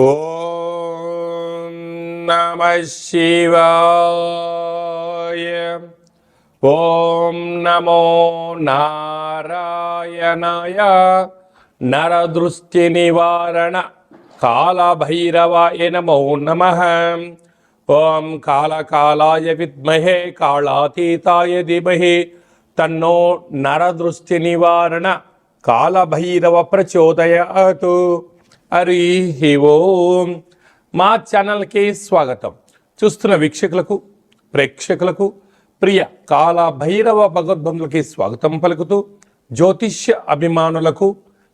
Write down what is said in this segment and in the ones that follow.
ఓం నమః శివాయ. ఓం నమో నారాయణాయ. నరదృష్టి నివారణ కాళభైరవాయ నమో నమః. ఓం కాళకాలాయ విద్మహే కాళాతీతాయ ధీమహి తన్నో నరదృష్టి నివారణ కాళభైరవ ప్రచోదయాతు. హరి ఓం. మా ఛానల్కి స్వాగతం. చూస్తున్న వీక్షకులకు, ప్రేక్షకులకు, ప్రియ కాళభైరవ భగవద్బంధులకి స్వాగతం పలుకుతూ, జ్యోతిష్య అభిమానులకు,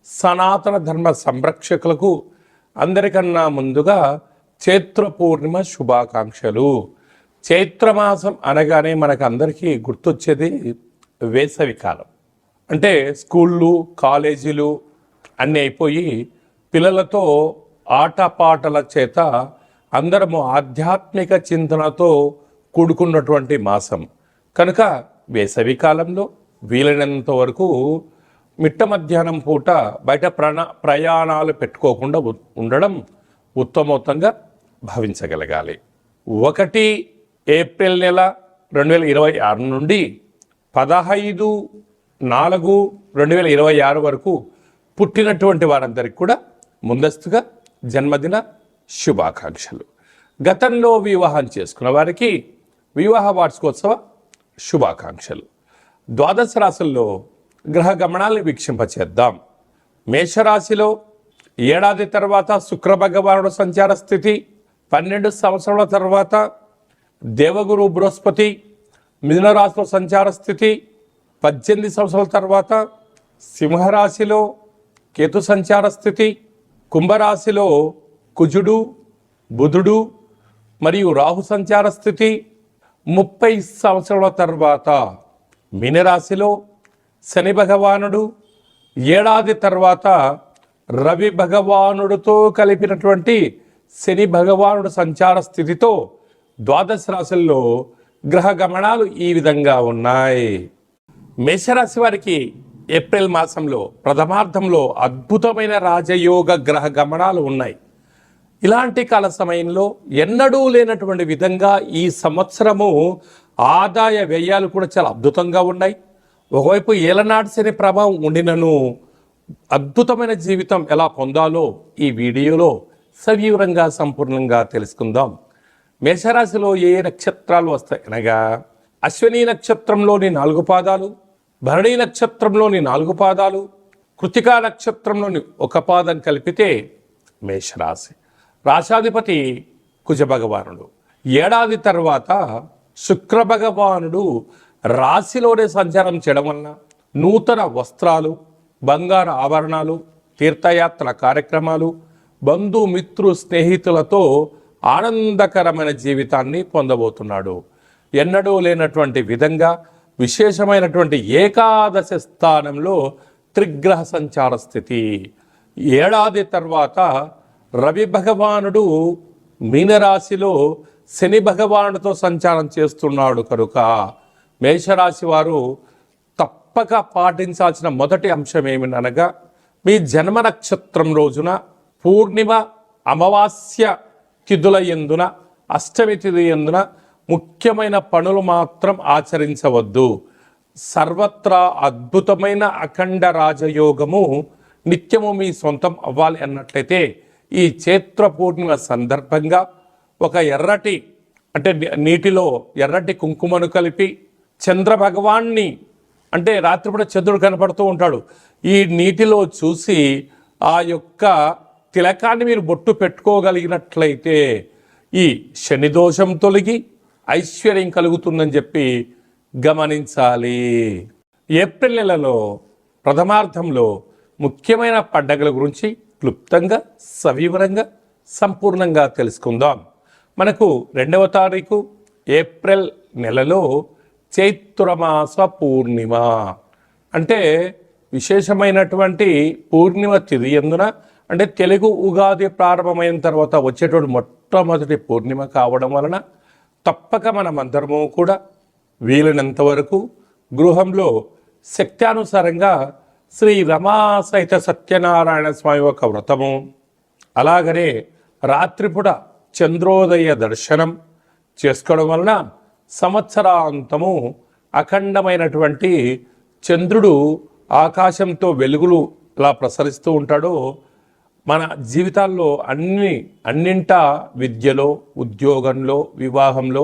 సనాతన ధర్మ సంరక్షకులకు అందరికన్నా ముందుగా చైత్ర పూర్ణిమ శుభాకాంక్షలు. చైత్రమాసం అనగానే మనకు అందరికీ గుర్తొచ్చేది వేసవి కాలం. అంటే స్కూళ్ళు, కాలేజీలు అన్నీ అయిపోయి పిల్లలతో ఆటపాటల చేత అందరము ఆధ్యాత్మిక చింతనతో కూడుకున్నటువంటి మాసం కనుక వేసవి కాలంలో వీలైనంత వరకు మిట్ట మధ్యాహ్నం పూట బయట ప్రయాణాలు పెట్టుకోకుండా ఉండడం ఉత్తమోత్తంగా భావించగలగాలి. 1 ఏప్రిల్ నెల 2026 నుండి 15/4/2026 వరకు పుట్టినటువంటి వారందరికీ కూడా ముందస్తుగా జన్మదిన శుభాకాంక్షలు. గతంలో వివాహం చేసుకున్న వారికి వివాహ వార్షికోత్సవ శుభాకాంక్షలు. ద్వాదశ రాశుల్లో గ్రహ గమనాలను వీక్షింపచేద్దాం. మేషరాశిలో ఏడాది తర్వాత శుక్ర భగవానుడు సంచార స్థితి, 12 సంవత్సరాల తర్వాత దేవగురు బృహస్పతి మిథున రాశిలో సంచార స్థితి, 18 సంవత్సరాల తర్వాత సింహరాశిలో కేతు సంచార స్థితి, కుంభరాశిలో కుజుడు, బుధుడు మరియు రాహు సంచార స్థితి, 30 సంవత్సరాల తర్వాత మీనరాశిలో శని భగవానుడు, ఏడాది తర్వాత రవి భగవానుడితో కలిపినటువంటి శని భగవానుడు సంచార స్థితితో ద్వాదశ రాశుల్లో గ్రహ గమనాలు ఈ విధంగా ఉన్నాయి. మేషరాశి వారికి ఏప్రిల్ మాసంలో ప్రథమార్థంలో అద్భుతమైన రాజయోగ గ్రహ గమనాలు ఉన్నాయి. ఇలాంటి కాల సమయంలో ఎన్నడూ లేనటువంటి విధంగా ఈ సంవత్సరము ఆదాయ వ్యయాలు కూడా చాలా అద్భుతంగా ఉన్నాయి. ఒకవైపు ఏలనాటి శని ప్రభావం ఉండినను అద్భుతమైన జీవితం ఎలా పొందాలో ఈ వీడియోలో సవివరంగా సంపూర్ణంగా తెలుసుకుందాం. మేషరాశిలో ఏ నక్షత్రాలు వస్తాయి అనగా అశ్విని నక్షత్రంలోని 4 పాదాలు, భరణి నక్షత్రంలోని 4 పాదాలు, కృతికా నక్షత్రంలోని 1 పాదం కలిపితే మేషరాశి. రాశాధిపతి కుజ భగవానుడు. ఏడాది తర్వాత శుక్ర భగవానుడు రాశిలోనే సంచారం చేయడం వలన నూతన వస్త్రాలు, బంగారు ఆభరణాలు, తీర్థయాత్ర కార్యక్రమాలు, బంధుమిత్రు స్నేహితులతో ఆనందకరమైన జీవితాన్ని పొందబోతున్నాడు. ఎన్నడూ లేనటువంటి విధంగా విశేషమైనటువంటి ఏకాదశి స్థానంలో త్రిగ్రహ సంచార స్థితి. ఏడాది తర్వాత రవి భగవానుడు మీనరాశిలో శని భగవానుడితో సంచారం చేస్తున్నాడు కనుక మేషరాశి వారు తప్పక పాటించాల్సిన మొదటి అంశం ఏమిటనగా మీ జన్మ నక్షత్రం రోజున పూర్ణిమ, అమావాస్య తిథుల యందున, అష్టమి తిథి యందున ముఖ్యమైన పనులు మాత్రం ఆచరించవద్దు. సర్వత్రా అద్భుతమైన అఖండ రాజయోగము నిత్యము మీ సొంతం అవ్వాలి అన్నట్లయితే ఈ చైత్ర పూర్ణిమ సందర్భంగా ఒక ఎర్రటి అంటే నీటిలో ఎర్రటి కుంకుమను కలిపి చంద్ర భగవాన్ని అంటే రాత్రిపూట చంద్రుడు కనపడుతూ ఉంటాడు, ఈ నీటిలో చూసి ఆ యొక్క తిలకాన్ని మీరు బొట్టు పెట్టుకోగలిగినట్లయితే ఈ శని దోషం తొలగి ఐశ్వర్యం కలుగుతుందని చెప్పి గమనించాలి. ఏప్రిల్ నెలలో ప్రథమార్థంలో ముఖ్యమైన పండగల గురించి క్లుప్తంగా, సవివరంగా, సంపూర్ణంగా తెలుసుకుందాం. మనకు 2వ తారీఖు ఏప్రిల్ నెలలో చైత్రమాస పూర్ణిమ అంటే విశేషమైనటువంటి పూర్ణిమ తిథి యందున అంటే తెలుగు ఉగాది ప్రారంభమైన తర్వాత వచ్చేటువంటి మొట్టమొదటి పూర్ణిమ కావడం వలన తప్పక మనమందరము కూడా వీలైనంత వరకు గృహంలో శక్త్యానుసారంగా శ్రీ రమా సహిత సత్యనారాయణ స్వామి యొక్క వ్రతము, అలాగనే రాత్రిపూట చంద్రోదయ దర్శనం చేసుకోవడం వలన సంవత్సరాంతము అఖండమైనటువంటి చంద్రుడు ఆకాశంతో వెలుగులు ఎలా ప్రసరిస్తూ ఉంటాడో మన జీవితాల్లో అన్నింటా విద్యలో, ఉద్యోగంలో, వివాహంలో,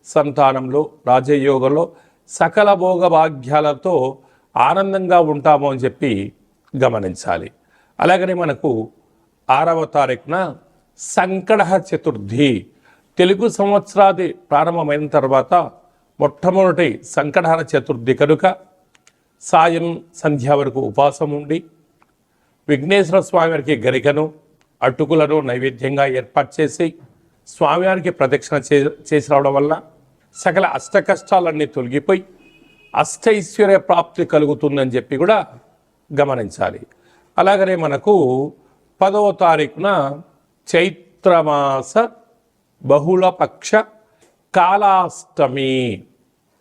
సంతానంలో, రాజయోగంలో సకల భోగభాగ్యాలతో ఆనందంగా ఉంటాము అని చెప్పి గమనించాలి. అలాగనే మనకు 6వ తారీఖున సంకటహ చతుర్థి, తెలుగు సంవత్సరాది ప్రారంభమైన తర్వాత మొట్టమొదటి సంకటహర చతుర్థి కనుక సాయం సంధ్య వరకు ఉపవాసం ఉండి విఘ్నేశ్వర స్వామివారికి గరికను, అటుకులను నైవేద్యంగా ఏర్పాటు చేసి స్వామివారికి ప్రదక్షిణ చేసి రావడం వల్ల సకల అష్ట కష్టాలన్నీ తొలగిపోయి అష్టైశ్వర్య ప్రాప్తి కలుగుతుందని చెప్పి కూడా గమనించాలి. అలాగనే మనకు 10వ తారీఖున చైత్రమాస బహుళపక్ష కాళాష్టమి,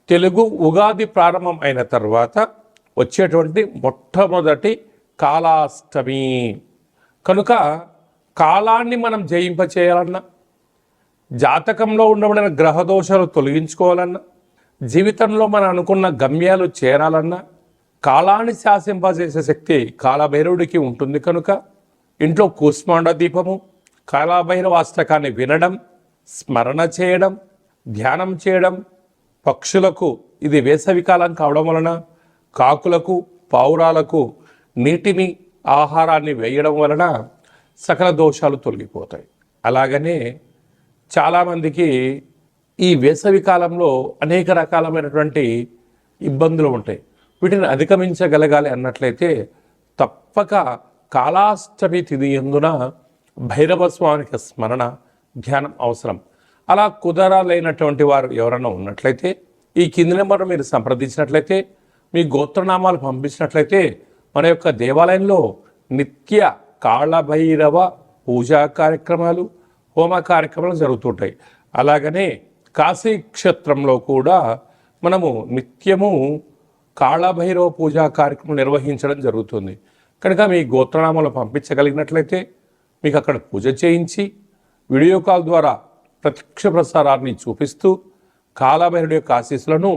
తెలుగు ఉగాది ప్రారంభం అయిన తర్వాత వచ్చేటువంటి మొట్టమొదటి కాళాష్టమి కనుక కాలాన్ని మనం జయింపచేయాలన్నా, జాతకంలో ఉండబడిన గ్రహదోషాలు తొలగించుకోవాలన్నా, జీవితంలో మనం అనుకున్న గమ్యాలు చేరాలన్నా కాలాన్ని శాసింపజేసే శక్తి కాలభైరవుడికి ఉంటుంది. కనుక ఇంట్లో కూష్మాండ దీపము, కాలభైరవ అష్టకాన్ని వినడం, స్మరణ చేయడం, ధ్యానం చేయడం, పక్షులకు ఇది వేసవికాలం కావడం వలన కాకులకు, పావురాలకు నీటిని, ఆహారాన్ని వేయడం వలన సకల దోషాలు తొలగిపోతాయి. అలాగనే చాలామందికి ఈ వేసవి కాలంలో అనేక రకాలమైనటువంటి ఇబ్బందులు ఉంటాయి. వీటిని అధిగమించగలగాలి అన్నట్లయితే తప్పక కాళాష్టమి తిథి యందున భైరవ స్వామికి స్మరణ, ధ్యానం అవసరం. అలా కుదరలేనటువంటి వారు ఎవరైనా ఉన్నట్లయితే ఈ కింది నెంబర్ మీరు సంప్రదించినట్లయితే, మీ గోత్రనామాలు పంపించినట్లయితే మన యొక్క దేవాలయంలో నిత్య కాళభైరవ పూజా కార్యక్రమాలు, హోమ కార్యక్రమాలు జరుగుతుంటాయి. అలాగనే కాశీ క్షేత్రంలో కూడా మనము నిత్యము కాళభైరవ పూజా కార్యక్రమం నిర్వహించడం జరుగుతుంది. కనుక మీ గోత్రనామాలు పంపించగలిగినట్లయితే మీకు అక్కడ పూజ చేయించి వీడియో కాల్ ద్వారా ప్రత్యక్ష ప్రసారాన్ని చూపిస్తూ కాళభైరవుడి యొక్క ఆశీస్సులను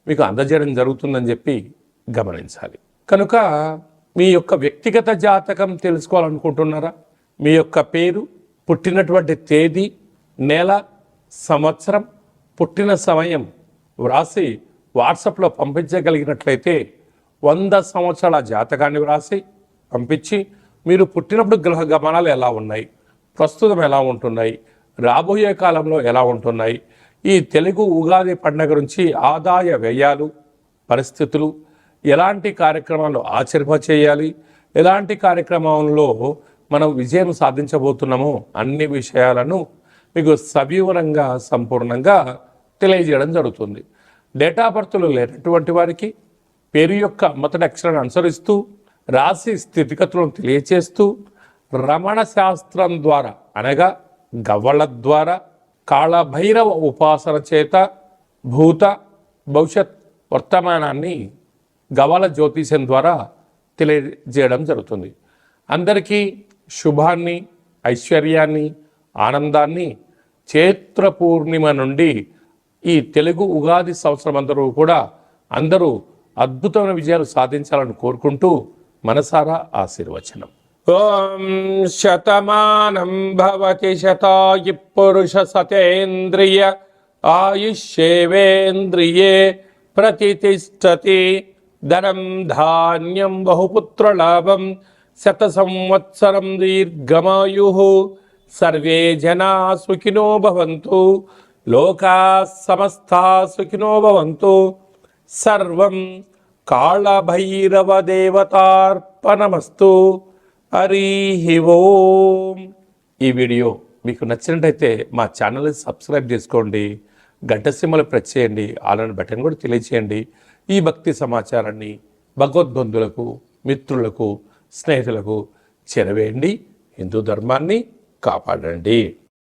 మీకు అందజేయడం జరుగుతుందని చెప్పి గమనించాలి. కనుక మీ యొక్క వ్యక్తిగత జాతకం తెలుసుకోవాలనుకుంటున్నారా? మీ యొక్క పేరు, పుట్టినటువంటి తేదీ, నెల, సంవత్సరం, పుట్టిన సమయం వ్రాసి వాట్సాప్లో పంపించగలిగినట్లయితే 100 సంవత్సరాల జాతకాన్ని వ్రాసి పంపించి మీరు పుట్టినప్పుడు గ్రహ గమనాలు ఎలా ఉన్నాయి, ప్రస్తుతం ఎలా ఉంటున్నాయి, రాబోయే కాలంలో ఎలా ఉంటున్నాయి, ఈ తెలుగు ఉగాది పండుగ నుంచి ఆదాయ వ్యయాలు, పరిస్థితులు, ఎలాంటి కార్యక్రమాలు ఆచరింపచేయాలి, ఎలాంటి కార్యక్రమంలో మనం విజయం సాధించబోతున్నామో అన్ని విషయాలను మీకు సవివరంగా సంపూర్ణంగా తెలియజేయడం జరుగుతుంది. డేటా బర్త్లు లేనటువంటి వారికి పేరు యొక్క మొదటి అక్షరాన్ని అనుసరిస్తూ రాశి స్థితిగతులను తెలియచేస్తూ రమణ శాస్త్రం ద్వారా అనగా గవ్వల ద్వారా కాళభైరవ ఉపాసన చేత భూత భవిష్యత్ వర్తమానాన్ని గవ్వల జ్యోతిష్యం ద్వారా తెలియజేయడం జరుగుతుంది. అందరికీ శుభాన్ని, ఐశ్వర్యాన్ని, ఆనందాన్ని చైత్ర పూర్ణిమ నుండి ఈ తెలుగు ఉగాది సంవత్సరం అందరూ అద్భుతమైన విజయాలు సాధించాలని కోరుకుంటూ మనసారా ఆశీర్వచనం. ఓం శతమానం భవతి శతాయు పురుష సతేంద్రియ ఆయుష్యేవేంద్రియే ప్రతిష్టతి ధనం ధాన్యం బహుపుత్రలాభం శత సంవత్సరం దీర్ఘమాయు సర్వే జనా సుఖినో భవంతు లోకా సమస్తా సుఖినో భవంతు సర్వం కాళభైరవ దేవతార్పణమస్తు. హరి ఓం. ఈ వీడియో మీకు నచ్చినట్టయితే మా ఛానల్ని సబ్స్క్రైబ్ చేసుకోండి, గంట సింబల్ ప్రెస్ చేయండి, ఆల్ బటన్ కూడా తెలియచేయండి. ఈ భక్తి సమాచారాన్ని భగవద్బంధులకు, మిత్రులకు, స్నేహితులకు చేరవేయండి. హిందూ ధర్మాన్ని కాపాడండి.